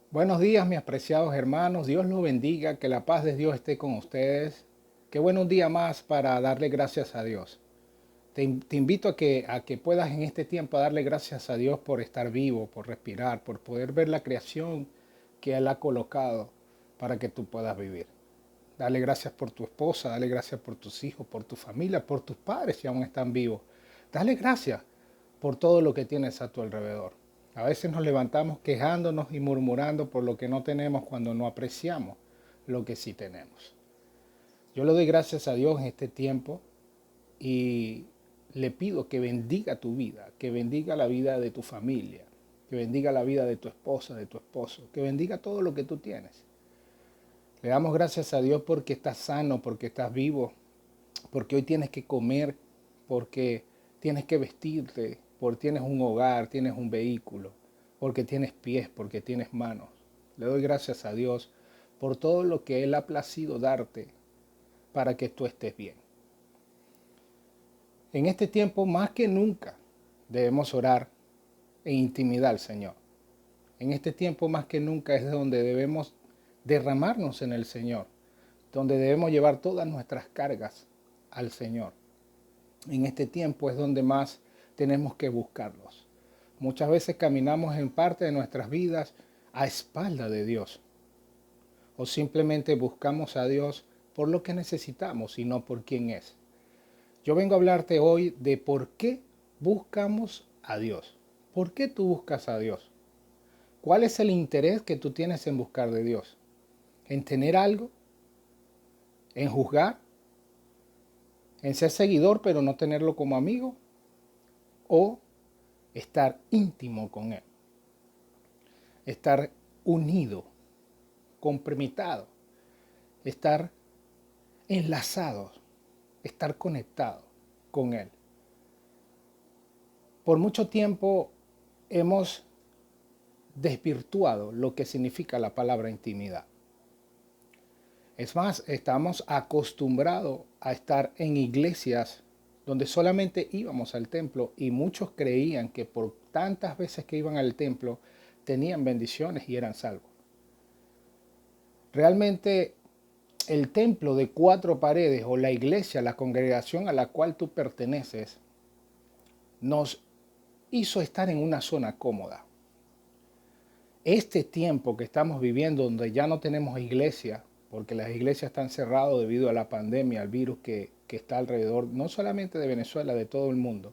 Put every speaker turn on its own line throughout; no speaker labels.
Buenos días, mis apreciados hermanos. Dios los bendiga, que la paz de Dios esté con ustedes. Qué bueno un día más para darle gracias a Dios. Te invito a que puedas en este tiempo darle gracias a Dios por estar vivo, por respirar, por poder ver la creación que Él ha colocado para que tú puedas vivir. Dale gracias por tu esposa, dale gracias por tus hijos, por tu familia, por tus padres si aún están vivos. Dale gracias por todo lo que tienes a tu alrededor. A veces nos levantamos quejándonos y murmurando por lo que no tenemos cuando no apreciamos lo que sí tenemos. Yo le doy gracias a Dios en este tiempo y le pido que bendiga tu vida, que bendiga la vida de tu familia, que bendiga la vida de tu esposa, de tu esposo, que bendiga todo lo que tú tienes. Le damos gracias a Dios porque estás sano, porque estás vivo, porque hoy tienes que comer, porque tienes que vestirte, porque tienes un hogar, tienes un vehículo, porque tienes pies, porque tienes manos. Le doy gracias a Dios por todo lo que Él ha placido darte para que tú estés bien. En este tiempo, más que nunca, debemos orar e intimidar al Señor. En este tiempo, más que nunca, es donde debemos derramarnos en el Señor, donde debemos llevar todas nuestras cargas al Señor. En este tiempo es donde más tenemos que buscarlos. Muchas veces caminamos en parte de nuestras vidas a espalda de Dios o simplemente buscamos a Dios por lo que necesitamos y no por quién es. Yo vengo a hablarte hoy de por qué buscamos a Dios. ¿Por qué tú buscas a Dios? ¿Cuál es el interés que tú tienes en buscar de Dios? ¿En tener algo? ¿En juzgar? ¿En ser seguidor pero no tenerlo como amigo? ¿O estar íntimo con Él? Estar unido, comprometado, estar enlazado, estar conectado con Él. Por mucho tiempo hemos desvirtuado lo que significa la palabra intimidad. Es más, estamos acostumbrados a estar en iglesias donde solamente íbamos al templo y muchos creían que por tantas veces que iban al templo tenían bendiciones y eran salvos. Realmente el templo de cuatro paredes o la iglesia, la congregación a la cual tú perteneces, nos hizo estar en una zona cómoda. Este tiempo que estamos viviendo, donde ya no tenemos iglesia, porque las iglesias están cerradas debido a la pandemia, al virus que está alrededor, no solamente de Venezuela, de todo el mundo,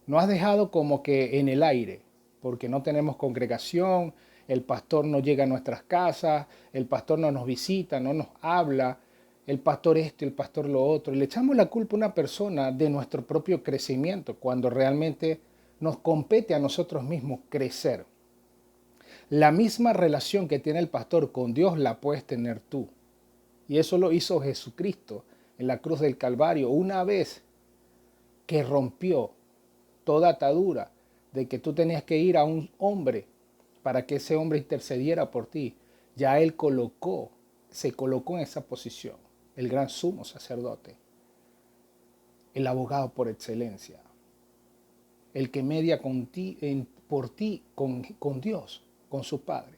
nos ha dejado como que en el aire, porque no tenemos congregación, el pastor no llega a nuestras casas, el pastor no nos visita, no nos habla, el pastor esto, el pastor lo otro. Y le echamos la culpa a una persona de nuestro propio crecimiento, cuando realmente nos compete a nosotros mismos crecer. La misma relación que tiene el pastor con Dios la puedes tener tú. Y eso lo hizo Jesucristo en la cruz del Calvario, una vez que rompió toda atadura de que tú tenías que ir a un hombre para que ese hombre intercediera por ti. Ya Él se colocó en esa posición, el gran sumo sacerdote, el abogado por excelencia, el que media por ti con Dios, con su Padre.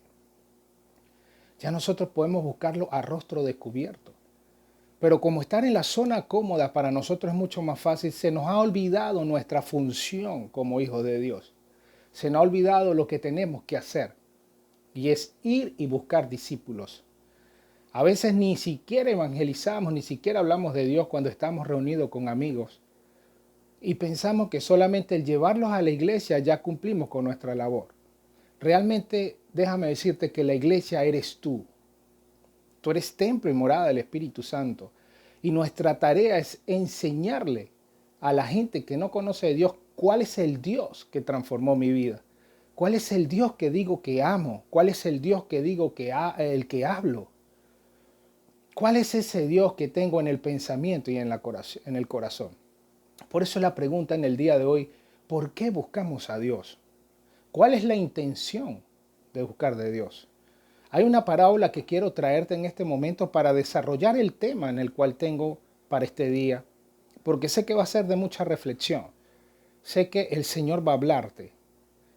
Ya nosotros podemos buscarlo a rostro descubierto. Pero como estar en la zona cómoda para nosotros es mucho más fácil, se nos ha olvidado nuestra función como hijos de Dios. Se nos ha olvidado lo que tenemos que hacer. Y es ir y buscar discípulos. A veces ni siquiera evangelizamos, ni siquiera hablamos de Dios cuando estamos reunidos con amigos. Y pensamos que solamente el llevarlos a la iglesia ya cumplimos con nuestra labor. Realmente déjame decirte que la iglesia eres tú. Tú eres templo y morada del Espíritu Santo. Y nuestra tarea es enseñarle a la gente que no conoce a Dios cuál es el Dios que transformó mi vida. ¿Cuál es el Dios que digo que amo? ¿Cuál es el Dios que digo el que hablo? ¿Cuál es ese Dios que tengo en el pensamiento y en el corazón? Por eso la pregunta en el día de hoy, ¿por qué buscamos a Dios? ¿Cuál es la intención de buscar de Dios? Hay una parábola que quiero traerte en este momento para desarrollar el tema en el cual tengo para este día, porque sé que va a ser de mucha reflexión. Sé que el Señor va a hablarte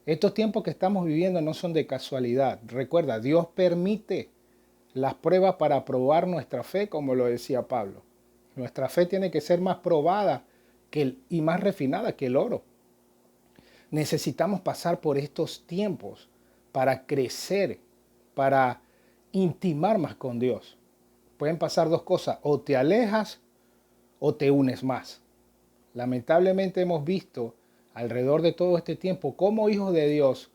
Estos tiempos que estamos viviendo no son de casualidad. Recuerda, Dios permite las pruebas para probar nuestra fe, como lo decía Pablo. Nuestra fe tiene que ser más probada y más refinada que el oro. Necesitamos pasar por estos tiempos para crecer, para intimar más con Dios. Pueden pasar dos cosas, o te alejas o te unes más. Lamentablemente hemos visto alrededor de todo este tiempo cómo hijos de Dios,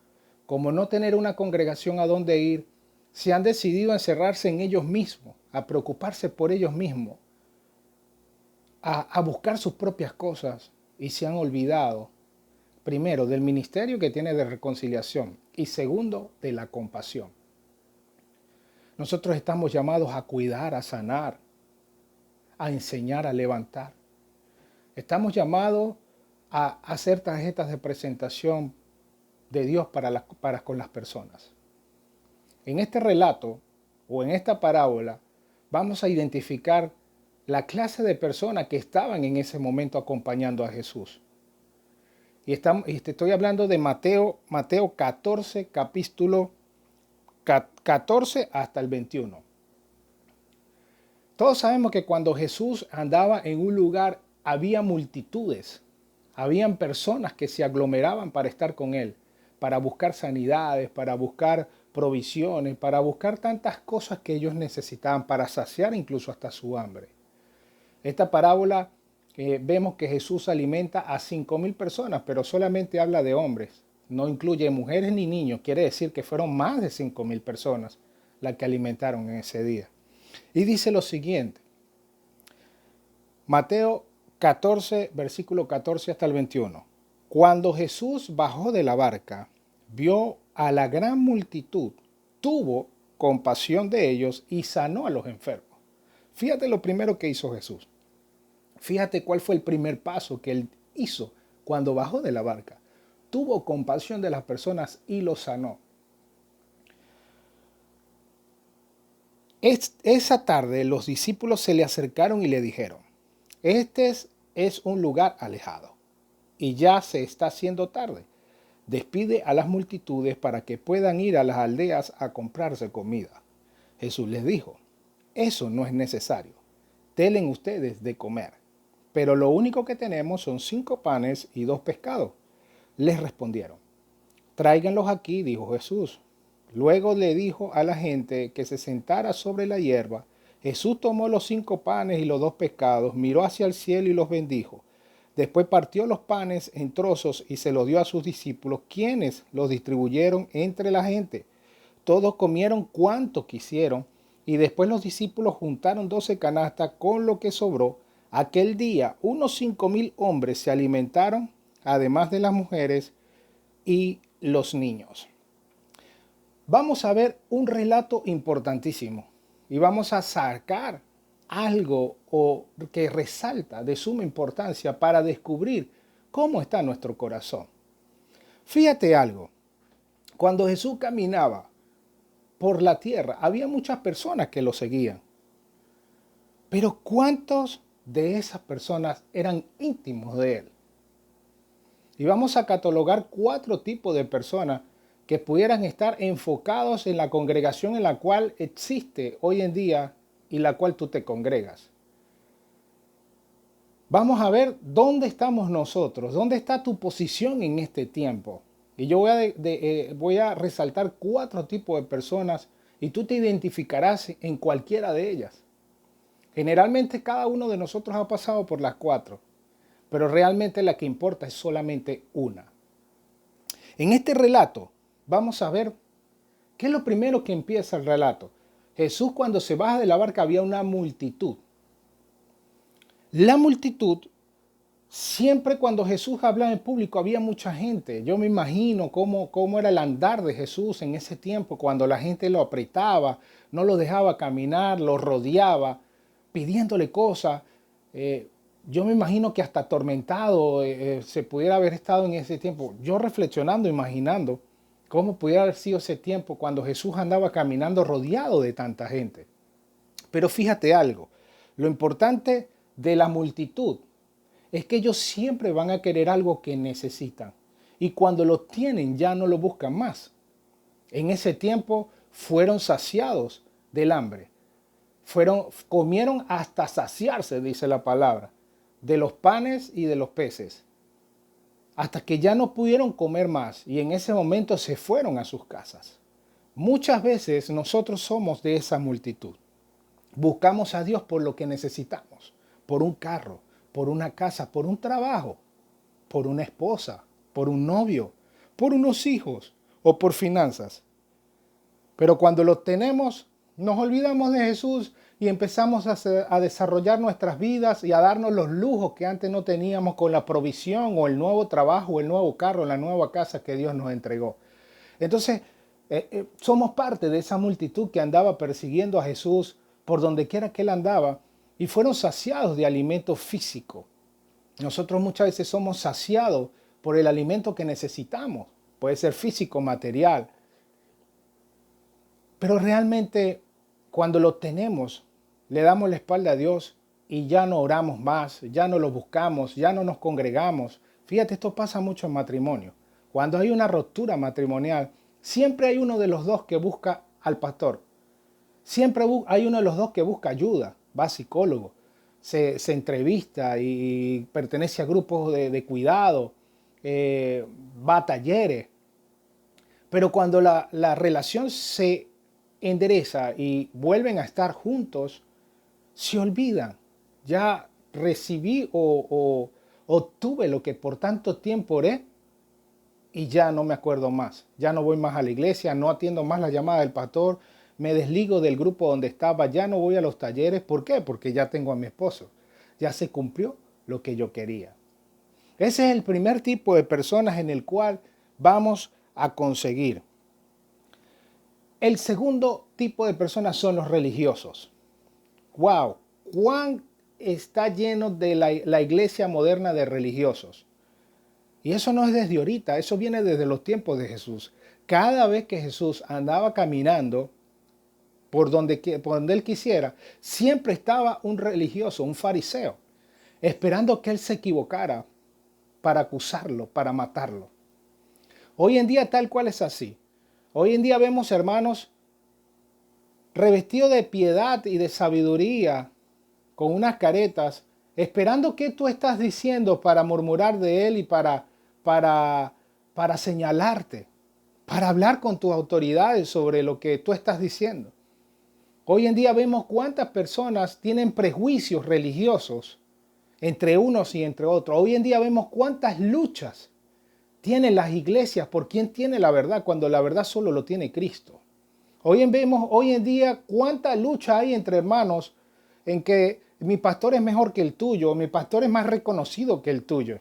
como no tener una congregación a donde ir, se han decidido a encerrarse en ellos mismos, a preocuparse por ellos mismos, a buscar sus propias cosas y se han olvidado, primero, del ministerio que tiene de reconciliación y segundo, de la compasión. Nosotros estamos llamados a cuidar, a sanar, a enseñar, a levantar. Estamos llamados a hacer tarjetas de presentación de Dios para con las personas. En este relato o en esta parábola vamos a identificar la clase de personas que estaban en ese momento acompañando a Jesús. Y te estoy hablando de Mateo 14, capítulo 14 hasta el 21. Todos sabemos que cuando Jesús andaba en un lugar había multitudes, habían personas que se aglomeraban para estar con él, para buscar sanidades, para buscar provisiones, para buscar tantas cosas que ellos necesitaban, para saciar incluso hasta su hambre. Esta parábola vemos que Jesús alimenta a 5,000 personas, pero solamente habla de hombres, no incluye mujeres ni niños, quiere decir que fueron más de 5,000 personas las que alimentaron en ese día. Y dice lo siguiente, Mateo 14, versículo 14 hasta el 21. Cuando Jesús bajó de la barca, vio a la gran multitud, tuvo compasión de ellos y sanó a los enfermos. Fíjate lo primero que hizo Jesús. Fíjate cuál fue el primer paso que él hizo cuando bajó de la barca. Tuvo compasión de las personas y los sanó. Esa tarde los discípulos se le acercaron y le dijeron, este es un lugar alejado y ya se está haciendo tarde. Despide a las multitudes para que puedan ir a las aldeas a comprarse comida. Jesús les dijo, eso no es necesario. Denle ustedes de comer. Pero lo único que tenemos son 5 panes y 2 pescados. Les respondieron, tráiganlos aquí, dijo Jesús. Luego le dijo a la gente que se sentara sobre la hierba. Jesús tomó los 5 panes y los 2 pescados, miró hacia el cielo y los bendijo. Después partió los panes en trozos y se los dio a sus discípulos, quienes los distribuyeron entre la gente. Todos comieron cuanto quisieron y después los discípulos juntaron 12 canastas con lo que sobró. Aquel día unos 5,000 hombres se alimentaron, además de las mujeres y los niños. Vamos a ver un relato importantísimo y vamos a sacar algo que resalta de suma importancia para descubrir cómo está nuestro corazón. Fíjate algo, cuando Jesús caminaba por la tierra, había muchas personas que lo seguían. Pero ¿cuántos de esas personas eran íntimos de él? Y vamos a catalogar 4 tipos de personas que pudieran estar enfocados en la congregación en la cual existe hoy en día y la cual tú te congregas. Vamos a ver dónde estamos nosotros, dónde está tu posición en este tiempo. Y yo voy a resaltar 4 tipos de personas y tú te identificarás en cualquiera de ellas. Generalmente cada uno de nosotros ha pasado por las 4, pero realmente la que importa es solamente una. En este relato vamos a ver qué es lo primero que empieza el relato. Jesús cuando se baja de la barca había una multitud. La multitud, siempre cuando Jesús hablaba en público había mucha gente. Yo me imagino cómo era el andar de Jesús en ese tiempo, cuando la gente lo apretaba, no lo dejaba caminar, lo rodeaba, pidiéndole cosas. Yo me imagino que hasta atormentado se pudiera haber estado en ese tiempo. Yo reflexionando, imaginando cómo pudiera haber sido ese tiempo cuando Jesús andaba caminando rodeado de tanta gente. Pero fíjate algo, lo importante de la multitud es que ellos siempre van a querer algo que necesitan. y cuando lo tienen ya no lo buscan más. En ese tiempo fueron saciados del hambre. Comieron hasta saciarse, dice la palabra, de los panes y de los peces, hasta que ya no pudieron comer más y en ese momento se fueron a sus casas. Muchas veces nosotros somos de esa multitud. Buscamos a Dios por lo que necesitamos, por un carro, por una casa, por un trabajo, por una esposa, por un novio, por unos hijos o por finanzas. Pero cuando lo tenemos, nos olvidamos de Jesús y empezamos a desarrollar nuestras vidas y a darnos los lujos que antes no teníamos con la provisión o el nuevo trabajo, o el nuevo carro, la nueva casa que Dios nos entregó. Entonces, somos parte de esa multitud que andaba persiguiendo a Jesús por donde quiera que él andaba y fueron saciados de alimento físico. Nosotros muchas veces somos saciados por el alimento que necesitamos. Puede ser físico, material. Pero realmente cuando lo tenemos, le damos la espalda a Dios y ya no oramos más, ya no lo buscamos, ya no nos congregamos. Fíjate, esto pasa mucho en matrimonio. Cuando hay una ruptura matrimonial, siempre hay uno de los dos que busca al pastor. Siempre hay uno de los dos que busca ayuda, va a psicólogo, se entrevista y pertenece a grupos de cuidado, va a talleres. Pero cuando la relación se endereza y vuelven a estar juntos, se olvidan. Ya recibí o obtuve lo que por tanto tiempo oré y ya no me acuerdo más. Ya no voy más a la iglesia, no atiendo más la llamada del pastor, me desligo del grupo donde estaba, ya no voy a los talleres. ¿Por qué? Porque ya tengo a mi esposo. Ya se cumplió lo que yo quería. Ese es el primer tipo de personas en el cual vamos a conseguir. El segundo tipo de personas son los religiosos. ¡Wow! ¿Cuán está lleno de la iglesia moderna de religiosos? Y eso no es desde ahorita, eso viene desde los tiempos de Jesús. Cada vez que Jesús andaba caminando por donde él quisiera, siempre estaba un religioso, un fariseo, esperando que él se equivocara para acusarlo, para matarlo. Hoy en día tal cual es así. Hoy en día vemos hermanos revestidos de piedad y de sabiduría, con unas caretas, esperando qué tú estás diciendo para murmurar de él y para señalarte, para hablar con tus autoridades sobre lo que tú estás diciendo. Hoy en día vemos cuántas personas tienen prejuicios religiosos entre unos y entre otros. Hoy en día vemos cuántas luchas tienen las iglesias por quién tiene la verdad, cuando la verdad solo lo tiene Cristo. Hoy en día cuánta lucha hay entre hermanos en que mi pastor es mejor que el tuyo, mi pastor es más reconocido que el tuyo.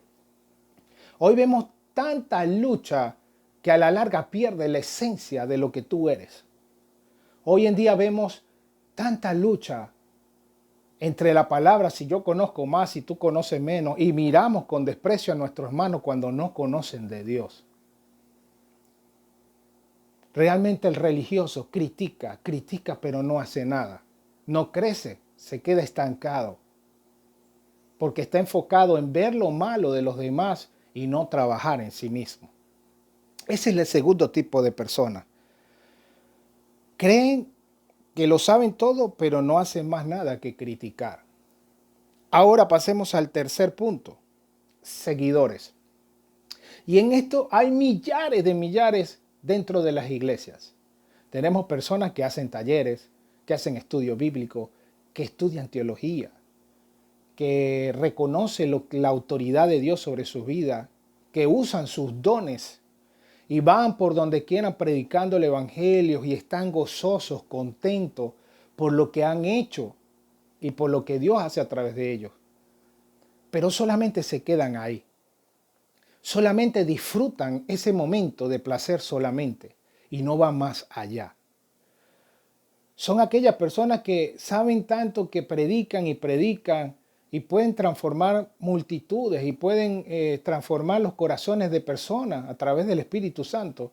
Hoy vemos tanta lucha que a la larga pierde la esencia de lo que tú eres. Hoy en día vemos tanta lucha entre la palabra, si yo conozco más y tú conoces menos, y miramos con desprecio a nuestros hermanos cuando no conocen de Dios. Realmente el religioso critica, pero no hace nada. No crece, se queda estancado. Porque está enfocado en ver lo malo de los demás y no trabajar en sí mismo. Ese es el segundo tipo de persona. Creen que lo saben todo, pero no hacen más nada que criticar. Ahora pasemos al tercer punto, seguidores. Y en esto hay millares de millares dentro de las iglesias. Tenemos personas que hacen talleres, que hacen estudio bíblico, que estudian teología, que reconocen la autoridad de Dios sobre su vida, que usan sus dones y van por donde quieran predicando el evangelio y están gozosos, contentos por lo que han hecho y por lo que Dios hace a través de ellos. Pero solamente se quedan ahí. Solamente disfrutan ese momento de placer solamente y no van más allá. Son aquellas personas que saben tanto que predican y pueden transformar multitudes y pueden transformar los corazones de personas a través del Espíritu Santo,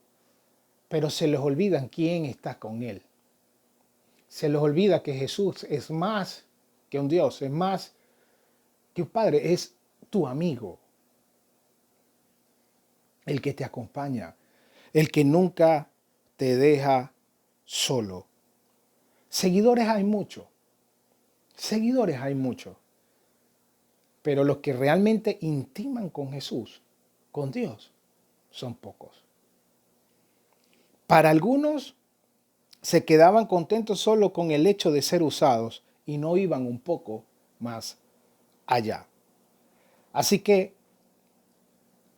pero se les olvida quién está con él. Se les olvida que Jesús es más que un Dios, es más que un Padre, es tu amigo. el que te acompaña, el que nunca te deja solo. Seguidores hay muchos, pero los que realmente intiman con Jesús, con Dios, son pocos. Para algunos se quedaban contentos solo con el hecho de ser usados y no iban un poco más allá. Así que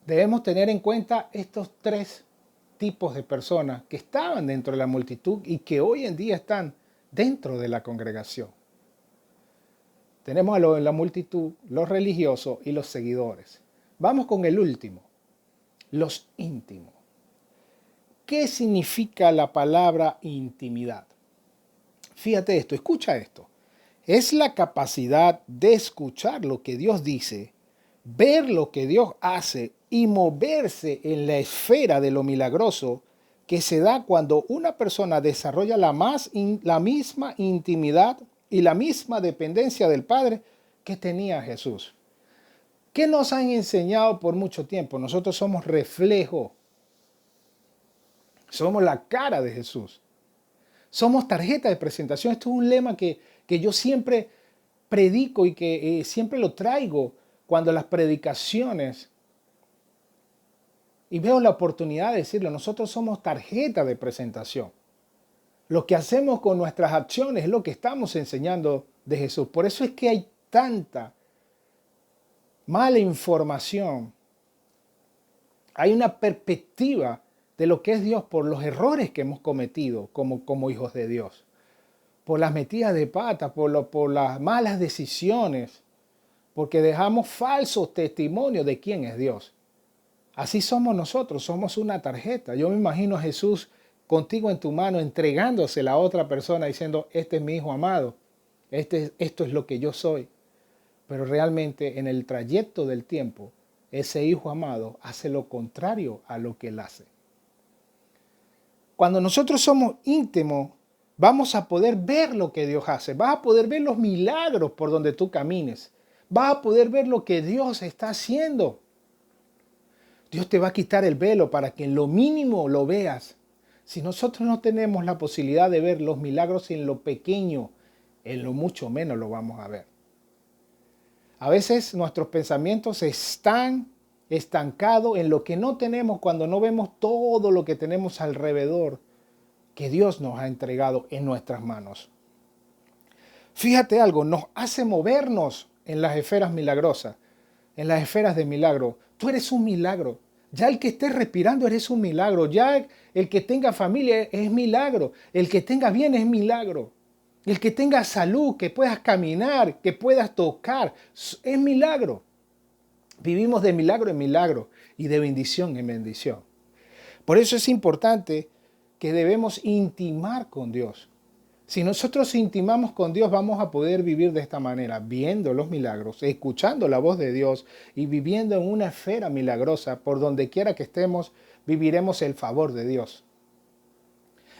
debemos tener en cuenta estos tres tipos de personas que estaban dentro de la multitud y que hoy en día están dentro de la congregación. Tenemos a la multitud, los religiosos y los seguidores. Vamos con el último, los íntimos. ¿Qué significa la palabra intimidad? Fíjate esto, escucha esto. Es la capacidad de escuchar lo que Dios dice, ver lo que Dios hace y moverse en la esfera de lo milagroso que se da cuando una persona desarrolla la misma intimidad y la misma dependencia del Padre que tenía Jesús. ¿Qué nos han enseñado por mucho tiempo? Nosotros somos reflejo. Somos la cara de Jesús. Somos tarjeta de presentación. Esto es un lema que yo siempre predico y que siempre lo traigo cuando las predicaciones, y veo la oportunidad de decirlo, nosotros somos tarjeta de presentación. Lo que hacemos con nuestras acciones es lo que estamos enseñando de Jesús. Por eso es que hay tanta mala información. Hay una perspectiva de lo que es Dios por los errores que hemos cometido como hijos de Dios. Por las metidas de pata, por las malas decisiones, porque dejamos falsos testimonios de quién es Dios. Así somos nosotros, somos una tarjeta. Yo me imagino a Jesús contigo en tu mano, entregándosela a otra persona, diciendo, este es mi hijo amado, esto es lo que yo soy. Pero realmente en el trayecto del tiempo, ese hijo amado hace lo contrario a lo que él hace. Cuando nosotros somos íntimos, vamos a poder ver lo que Dios hace, vas a poder ver los milagros por donde tú camines, vas a poder ver lo que Dios está haciendo. Dios te va a quitar el velo para que en lo mínimo lo veas. Si nosotros no tenemos la posibilidad de ver los milagros en lo pequeño, en lo mucho menos lo vamos a ver. A veces nuestros pensamientos están estancados en lo que no tenemos cuando no vemos todo lo que tenemos alrededor que Dios nos ha entregado en nuestras manos. Fíjate algo, nos hace movernos en las esferas milagrosas, en las esferas de milagro. Tú eres un milagro. Ya el que estés respirando eres un milagro. Ya el que tenga familia es milagro. El que tenga bien es milagro. El que tenga salud, que puedas caminar, que puedas tocar, es milagro. Vivimos de milagro en milagro y de bendición en bendición. Por eso es importante que debemos intimar con Dios. Si nosotros intimamos con Dios, vamos a poder vivir de esta manera, viendo los milagros, escuchando la voz de Dios y viviendo en una esfera milagrosa. Por donde quiera que estemos, viviremos el favor de Dios.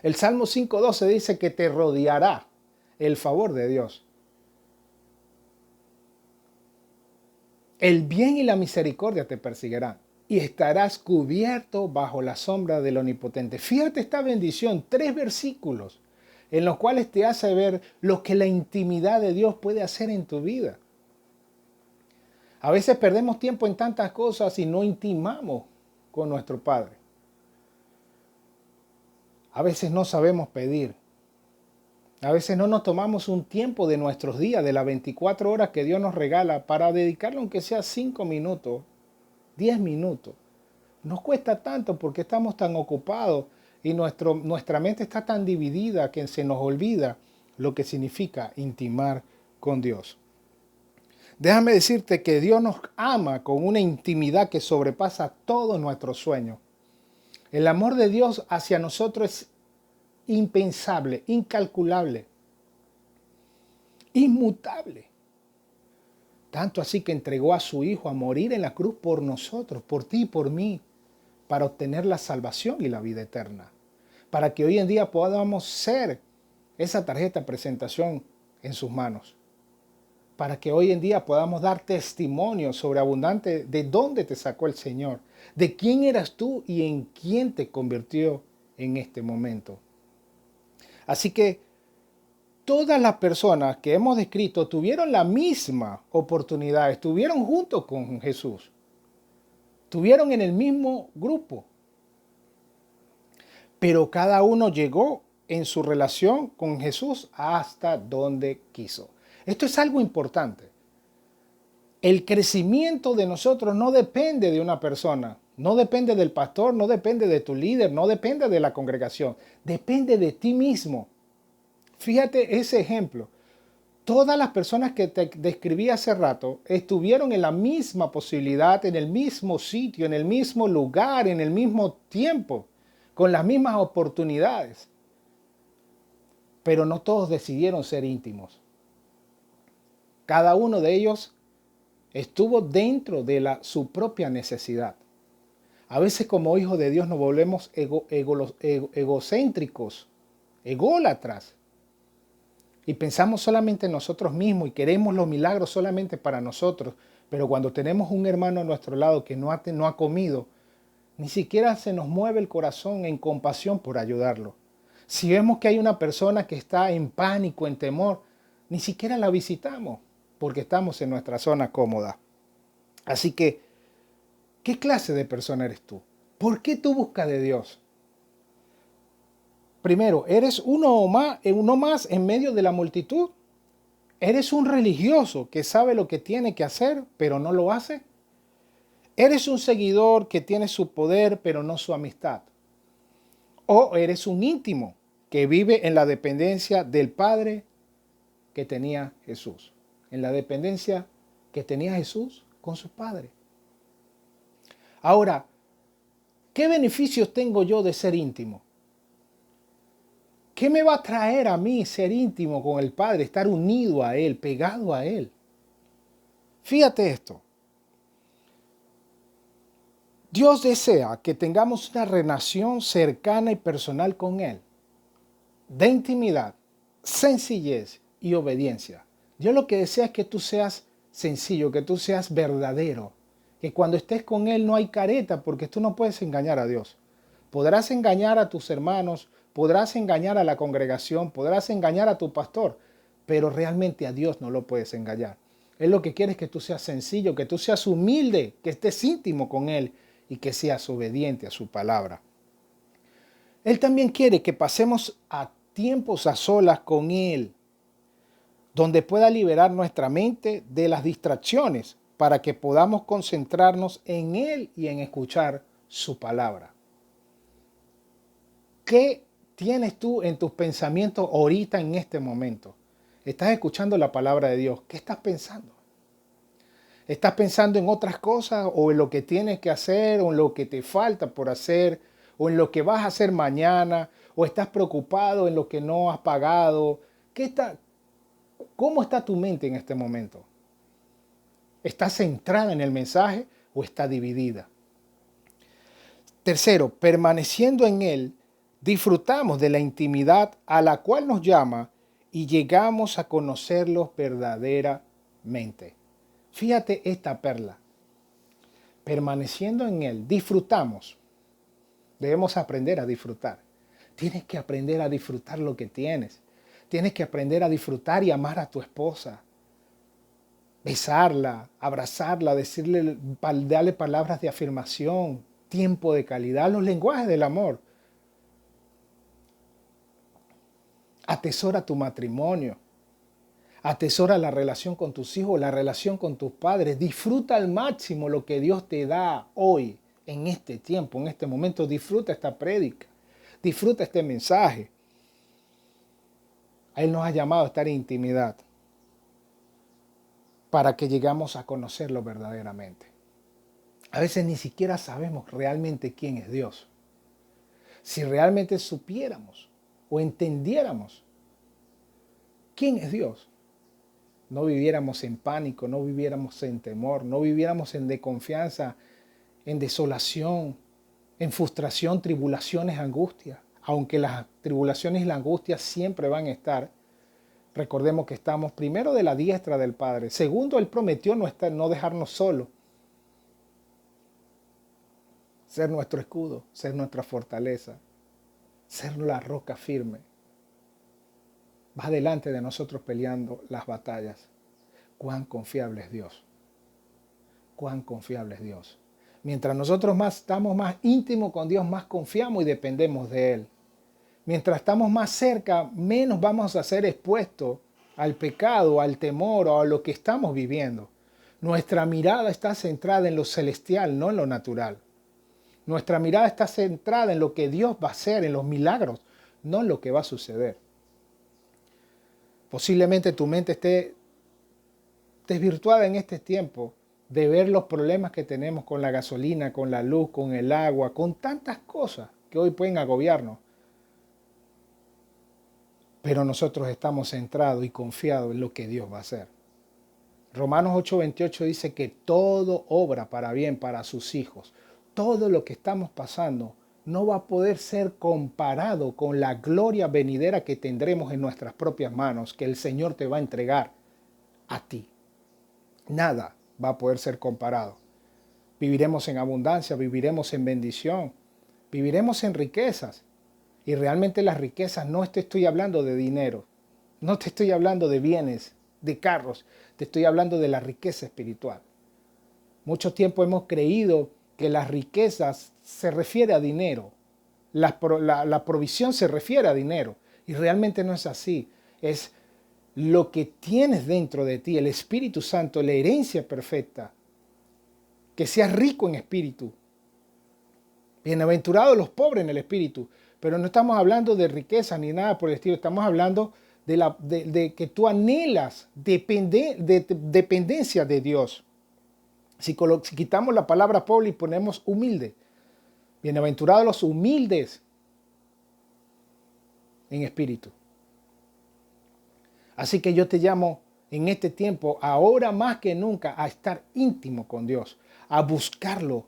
El Salmo 5:12 dice que te rodeará el favor de Dios. El bien y la misericordia te perseguirán y estarás cubierto bajo la sombra del Omnipotente. Fíjate esta bendición, 3 versículos en los cuales te hace ver lo que la intimidad de Dios puede hacer en tu vida. A veces perdemos tiempo en tantas cosas y no intimamos con nuestro Padre. A veces no sabemos pedir. A veces no nos tomamos un tiempo de nuestros días, de las 24 horas que Dios nos regala, para dedicarle aunque sea 5 minutos, 10 minutos. Nos cuesta tanto porque estamos tan ocupados y nuestra mente está tan dividida que se nos olvida lo que significa intimar con Dios. Déjame decirte que Dios nos ama con una intimidad que sobrepasa todos nuestros sueños. El amor de Dios hacia nosotros es impensable, incalculable, inmutable. Tanto así que entregó a su Hijo a morir en la cruz por nosotros, por ti y por mí, para obtener la salvación y la vida eterna. Para que hoy en día podamos ser esa tarjeta de presentación en sus manos. para que hoy en día podamos dar testimonio sobreabundante de dónde te sacó el Señor, de quién eras tú y en quién te convirtió en este momento. Así que todas las personas que hemos descrito tuvieron la misma oportunidad, estuvieron juntos con Jesús, estuvieron en el mismo grupo, pero cada uno llegó en su relación con Jesús hasta donde quiso. Esto es algo importante. El crecimiento de nosotros no depende de una persona, no depende del pastor, no depende de tu líder, no depende de la congregación, depende de ti mismo. Fíjate ese ejemplo. Todas las personas que te describí hace rato estuvieron en la misma posibilidad, en el mismo sitio, en el mismo lugar, en el mismo tiempo, con las mismas oportunidades. Pero no todos decidieron ser íntimos. Cada uno de ellos estuvo dentro de su propia necesidad. A veces como hijos de Dios nos volvemos egocéntricos, ególatras. Y pensamos solamente en nosotros mismos y queremos los milagros solamente para nosotros. Pero cuando tenemos un hermano a nuestro lado que no ha comido, ni siquiera se nos mueve el corazón en compasión por ayudarlo. Si vemos que hay una persona que está en pánico, en temor, ni siquiera la visitamos porque estamos en nuestra zona cómoda. Así que, ¿qué clase de persona eres tú? ¿Por qué tú buscas de Dios? Primero, ¿eres uno más en medio de la multitud? ¿Eres un religioso que sabe lo que tiene que hacer, pero no lo hace? ¿Eres un seguidor que tiene su poder, pero no su amistad? ¿O eres un íntimo que vive en la dependencia del Padre que tenía Jesús? En la dependencia que tenía Jesús con su Padre. Ahora, ¿qué beneficios tengo yo de ser íntimo? ¿Qué me va a traer a mí ser íntimo con el Padre, estar unido a Él, pegado a Él? Fíjate esto. Dios desea que tengamos una relación cercana y personal con Él, de intimidad, sencillez y obediencia. Dios lo que desea es que tú seas sencillo, que tú seas verdadero, que cuando estés con Él no hay careta, porque tú no puedes engañar a Dios. Podrás engañar a tus hermanos, podrás engañar a la congregación, podrás engañar a tu pastor, pero realmente a Dios no lo puedes engañar. Él lo que quiere es que tú seas sencillo, que tú seas humilde, que estés íntimo con Él y que seas obediente a su palabra. Él también quiere que pasemos a tiempos a solas con Él, donde pueda liberar nuestra mente de las distracciones para que podamos concentrarnos en Él y en escuchar su palabra. ¿Qué tienes tú en tus pensamientos ahorita en este momento? ¿Estás escuchando la palabra de Dios? ¿Qué estás pensando? ¿Estás pensando en otras cosas o en lo que tienes que hacer o en lo que te falta por hacer o en lo que vas a hacer mañana o estás preocupado en lo que no has pagado? ¿Cómo está tu mente en este momento? ¿Está centrada en el mensaje o está dividida? Tercero, permaneciendo en Él, disfrutamos de la intimidad a la cual nos llama y llegamos a conocerlos verdaderamente. Fíjate esta perla. Permaneciendo en Él, disfrutamos. Debemos aprender a disfrutar. Tienes que aprender a disfrutar lo que tienes. Tienes que aprender a disfrutar y amar a tu esposa. Besarla, abrazarla, darle palabras de afirmación, tiempo de calidad, los lenguajes del amor. Atesora tu matrimonio. Atesora la relación con tus hijos, la relación con tus padres. Disfruta al máximo lo que Dios te da hoy, en este tiempo, en este momento. Disfruta esta prédica. Disfruta este mensaje. Él nos ha llamado a estar en intimidad para que llegamos a conocerlo verdaderamente. A veces ni siquiera sabemos realmente quién es Dios. Si realmente supiéramos o entendiéramos quién es Dios, no viviéramos en pánico, no viviéramos en temor, no viviéramos en desconfianza, en desolación, en frustración, tribulaciones, angustias. Aunque las tribulaciones y la angustia siempre van a estar, Recordemos que estamos primero de la diestra del Padre. Segundo, Él prometió no dejarnos solos. Ser nuestro escudo, ser nuestra fortaleza, ser la roca firme. Va delante de nosotros peleando las batallas. Cuán confiable es Dios. Cuán confiable es Dios. Mientras nosotros estamos más íntimos con Dios, más confiamos y dependemos de Él. Mientras estamos más cerca, menos vamos a ser expuestos al pecado, al temor o a lo que estamos viviendo. Nuestra mirada está centrada en lo celestial, no en lo natural. Nuestra mirada está centrada en lo que Dios va a hacer, en los milagros, no en lo que va a suceder. Posiblemente tu mente esté desvirtuada en este tiempo de ver los problemas que tenemos con la gasolina, con la luz, con el agua, con tantas cosas que hoy pueden agobiarnos. Pero nosotros estamos centrados y confiados en lo que Dios va a hacer. Romanos 8:28 dice que todo obra para bien para sus hijos. Todo lo que estamos pasando no va a poder ser comparado con la gloria venidera que tendremos en nuestras propias manos, que el Señor te va a entregar a ti. Nada va a poder ser comparado. Viviremos en abundancia, viviremos en bendición, viviremos en riquezas. Y realmente las riquezas no te estoy hablando de dinero, no te estoy hablando de bienes, de carros, te estoy hablando de la riqueza espiritual. Mucho tiempo hemos creído que las riquezas se refiere a dinero, la provisión se refiere a dinero y realmente no es así. Es lo que tienes dentro de ti, el Espíritu Santo, la herencia perfecta, que seas rico en espíritu. Bienaventurados los pobres en el espíritu, pero no estamos hablando de riqueza ni nada por el estilo, estamos hablando de que tú anhelas dependencia de Dios. Si quitamos la palabra pobre y ponemos humilde, bienaventurados los humildes en espíritu. Así que yo te llamo en este tiempo, ahora más que nunca, a estar íntimo con Dios, a buscarlo,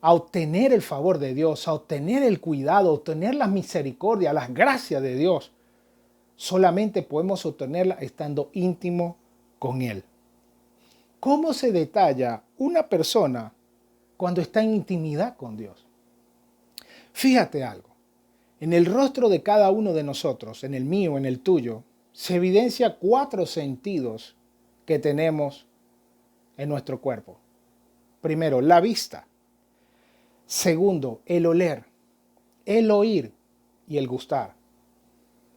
a obtener el favor de Dios, a obtener el cuidado, a obtener la misericordia, las gracias de Dios. Solamente podemos obtenerla estando íntimo con Él. ¿Cómo se detalla una persona cuando está en intimidad con Dios? Fíjate algo. En el rostro de cada uno de nosotros, en el mío, en el tuyo, se evidencia 4 sentidos que tenemos en nuestro cuerpo. Primero, la vista. Segundo, el oler, el oír y el gustar.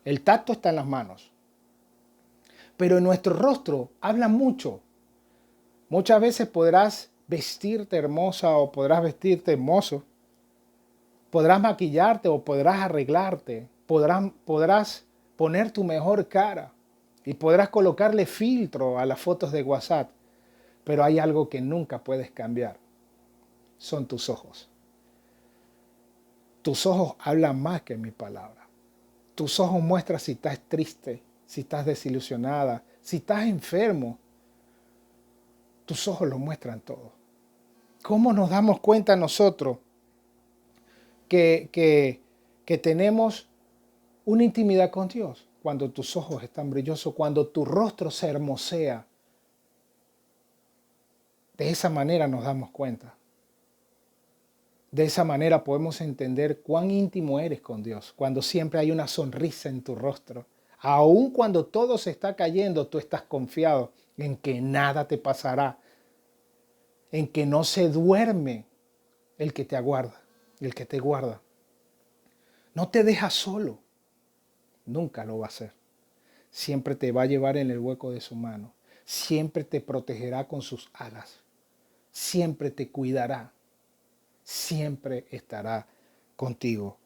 El tacto está en las manos. Pero en nuestro rostro habla mucho. Muchas veces podrás vestirte hermosa o podrás vestirte hermoso. Podrás maquillarte o podrás arreglarte. Podrás poner tu mejor cara y podrás colocarle filtro a las fotos de WhatsApp. Pero hay algo que nunca puedes cambiar. Son tus ojos. Tus ojos hablan más que mis palabras. Tus ojos muestran si estás triste, si estás desilusionada, si estás enfermo. Tus ojos lo muestran todo. ¿Cómo nos damos cuenta nosotros que tenemos una intimidad con Dios? Cuando tus ojos están brillosos, cuando tu rostro se hermosea. De esa manera nos damos cuenta. De esa manera podemos entender cuán íntimo eres con Dios, cuando siempre hay una sonrisa en tu rostro. Aun cuando todo se está cayendo, tú estás confiado en que nada te pasará, en que no se duerme el que te aguarda, el que te guarda. No te deja solo, nunca lo va a hacer. Siempre te va a llevar en el hueco de su mano, siempre te protegerá con sus alas, siempre te cuidará. Siempre estará contigo.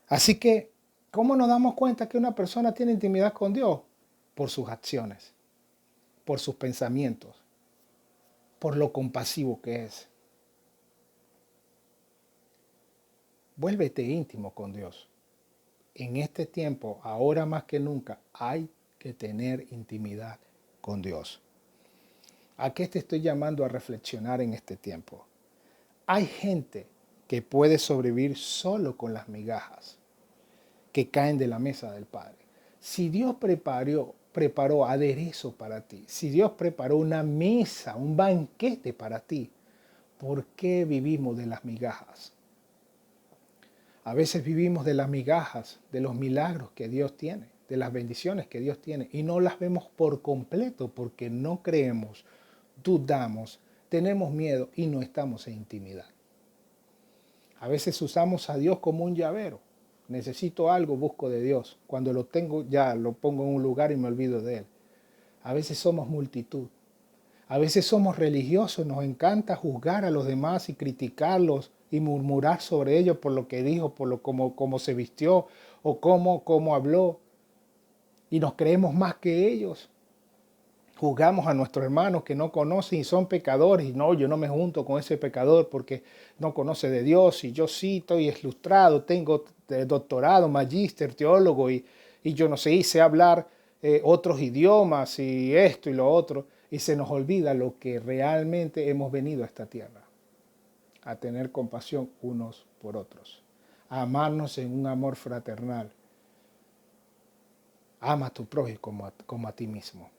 Así que, ¿cómo nos damos cuenta que una persona tiene intimidad con Dios? Por sus acciones, por sus pensamientos, por lo compasivo que es. Vuélvete íntimo con Dios. En este tiempo, ahora más que nunca, hay que tener intimidad con Dios. ¿A qué te estoy llamando a reflexionar en este tiempo? Hay gente que puede sobrevivir solo con las migajas que caen de la mesa del Padre. Si Dios preparó preparó aderezo para ti, si Dios preparó una mesa, un banquete para ti, ¿por qué vivimos de las migajas? A veces vivimos de las migajas, de los milagros que Dios tiene, de las bendiciones que Dios tiene, y no las vemos por completo porque no creemos, dudamos, tenemos miedo y no estamos en intimidad. A veces usamos a Dios como un llavero. Necesito algo, busco de Dios. Cuando lo tengo, ya lo pongo en un lugar y me olvido de Él. A veces somos multitud. A veces somos religiosos, nos encanta juzgar a los demás y criticarlos y murmurar sobre ellos por lo que dijo, por lo cómo se vistió o cómo habló. Y nos creemos más que ellos. Juzgamos a nuestros hermanos que no conocen y son pecadores. Y no, yo no me junto con ese pecador porque no conoce de Dios. Y yo sí estoy ilustrado, tengo doctorado, magíster, teólogo y yo no sé, y sé hablar otros idiomas y esto y lo otro. Y se nos olvida lo que realmente hemos venido a esta tierra. A tener compasión unos por otros. A amarnos en un amor fraternal. Ama a tu prójimo como a ti mismo.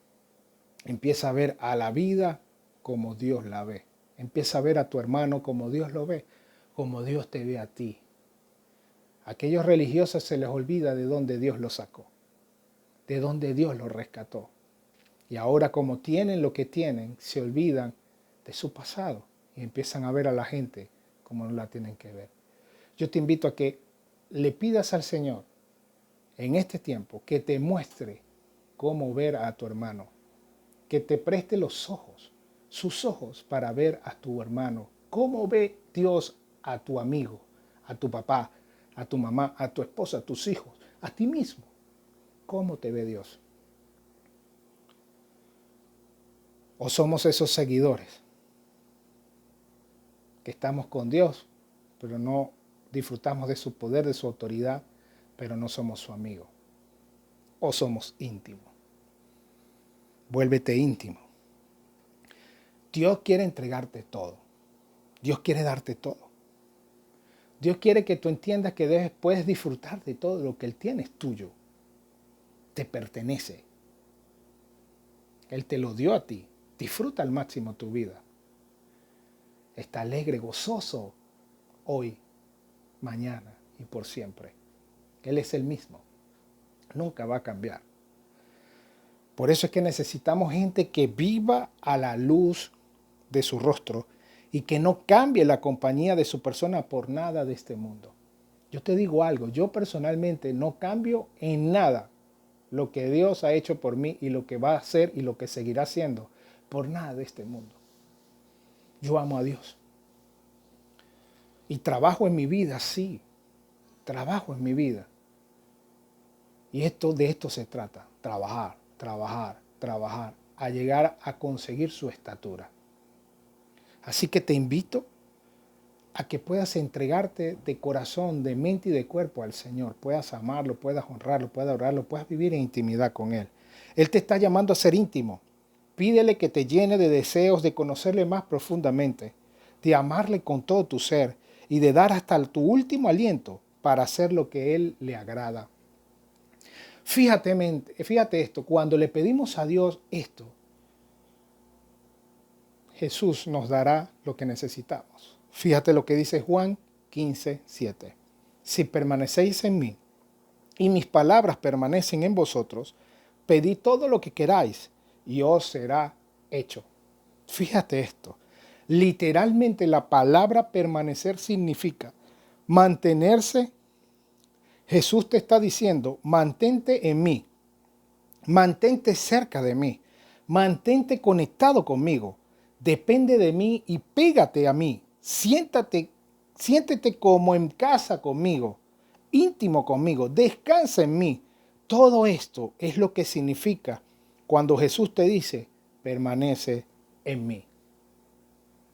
Empieza a ver a la vida como Dios la ve. Empieza a ver a tu hermano como Dios lo ve, como Dios te ve a ti. A aquellos religiosos se les olvida de dónde Dios los sacó, de dónde Dios los rescató. Y ahora como tienen lo que tienen, se olvidan de su pasado y empiezan a ver a la gente como no la tienen que ver. Yo te invito a que le pidas al Señor en este tiempo que te muestre cómo ver a tu hermano, que te preste los ojos, sus ojos para ver a tu hermano. ¿Cómo ve Dios a tu amigo, a tu papá, a tu mamá, a tu esposa, a tus hijos, a ti mismo? ¿Cómo te ve Dios? ¿O somos esos seguidores que estamos con Dios, pero no disfrutamos de su poder, de su autoridad, pero no somos su amigo? ¿O somos íntimos? Vuélvete íntimo. Dios quiere entregarte todo. Dios quiere darte todo. Dios quiere que tú entiendas que puedes disfrutar de todo lo que Él tiene, es tuyo. Te pertenece. Él te lo dio a ti. Disfruta al máximo tu vida. Está alegre, gozoso hoy, mañana y por siempre. Él es el mismo. Nunca va a cambiar. Por eso es que necesitamos gente que viva a la luz de su rostro y que no cambie la compañía de su persona por nada de este mundo. Yo te digo algo, yo personalmente no cambio en nada lo que Dios ha hecho por mí y lo que va a hacer y lo que seguirá haciendo por nada de este mundo. Yo amo a Dios. Y trabajo en mi vida, sí. Trabajo en mi vida. Y de esto se trata. Trabajar, trabajar, trabajar. A llegar a conseguir su estatura. Así que te invito a que puedas entregarte de corazón, de mente y de cuerpo al Señor. Puedas amarlo, puedas honrarlo, puedas adorarlo, puedas vivir en intimidad con Él. Él te está llamando a ser íntimo. Pídele que te llene de deseos de conocerle más profundamente, de amarle con todo tu ser y de dar hasta tu último aliento para hacer lo que Él le agrada. Fíjate esto, cuando le pedimos a Dios esto, Jesús nos dará lo que necesitamos. Fíjate lo que dice Juan 15:7. Si permanecéis en mí y mis palabras permanecen en vosotros, pedid todo lo que queráis y os será hecho. Fíjate esto. Literalmente la palabra permanecer significa mantenerse. Jesús te está diciendo, mantente en mí, mantente cerca de mí, mantente conectado conmigo, depende de mí y pégate a mí, siéntete como en casa conmigo, íntimo conmigo, descansa en mí. Todo esto es lo que significa cuando Jesús te dice, permanece en mí.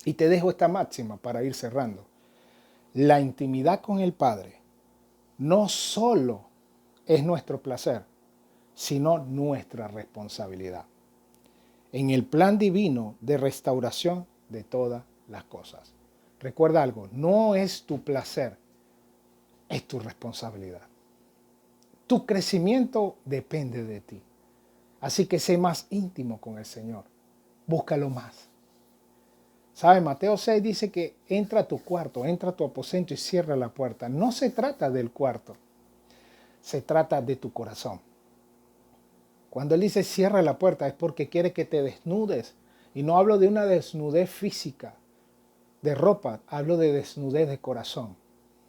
Y te dejo esta máxima para ir cerrando. La intimidad con el Padre no solo es nuestro placer, sino nuestra responsabilidad. En el plan divino de restauración de todas las cosas. Recuerda algo, no es tu placer, es tu responsabilidad. Tu crecimiento depende de ti. Así que sé más íntimo con el Señor. Búscalo más. ¿Sabe? Mateo 6 dice que entra a tu cuarto, entra a tu aposento y cierra la puerta. No se trata del cuarto, se trata de tu corazón. Cuando él dice cierra la puerta es porque quiere que te desnudes. Y no hablo de una desnudez física, de ropa, hablo de desnudez de corazón.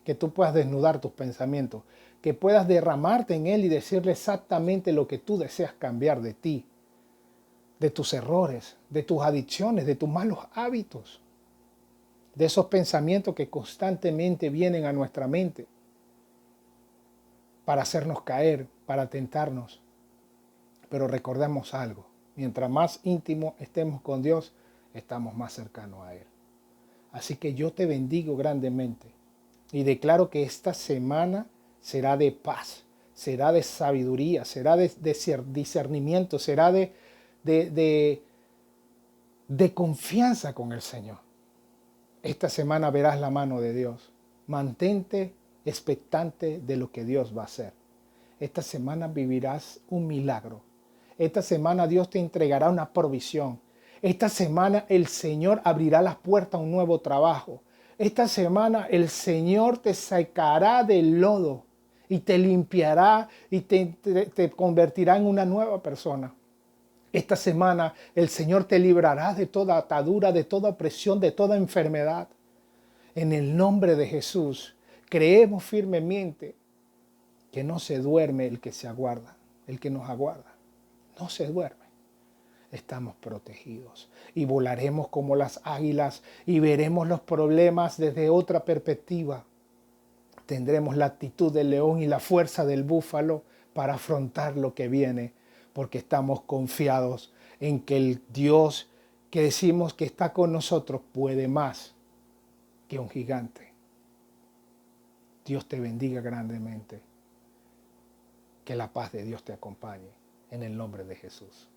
Que tú puedas desnudar tus pensamientos, que puedas derramarte en él y decirle exactamente lo que tú deseas cambiar de ti, de tus errores, de tus adicciones, de tus malos hábitos, de esos pensamientos que constantemente vienen a nuestra mente para hacernos caer, para tentarnos. Pero recordemos algo, mientras más íntimo estemos con Dios, estamos más cercanos a Él. Así que yo te bendigo grandemente y declaro que esta semana será de paz, será de sabiduría, será de discernimiento, será de confianza con el Señor. Esta semana verás la mano de Dios. Mantente expectante de lo que Dios va a hacer. Esta semana vivirás un milagro. Esta semana Dios te entregará una provisión. Esta semana el Señor abrirá las puertas a un nuevo trabajo. Esta semana el Señor te sacará del lodo y te limpiará y te convertirá en una nueva persona. Esta semana el Señor te librará de toda atadura, de toda opresión, de toda enfermedad. En el nombre de Jesús, creemos firmemente que no se duerme el que se aguarda, el que nos aguarda. No se duerme. Estamos protegidos y volaremos como las águilas y veremos los problemas desde otra perspectiva. Tendremos la actitud del león y la fuerza del búfalo para afrontar lo que viene, porque estamos confiados en que el Dios que decimos que está con nosotros puede más que un gigante. Dios te bendiga grandemente. Que la paz de Dios te acompañe en el nombre de Jesús.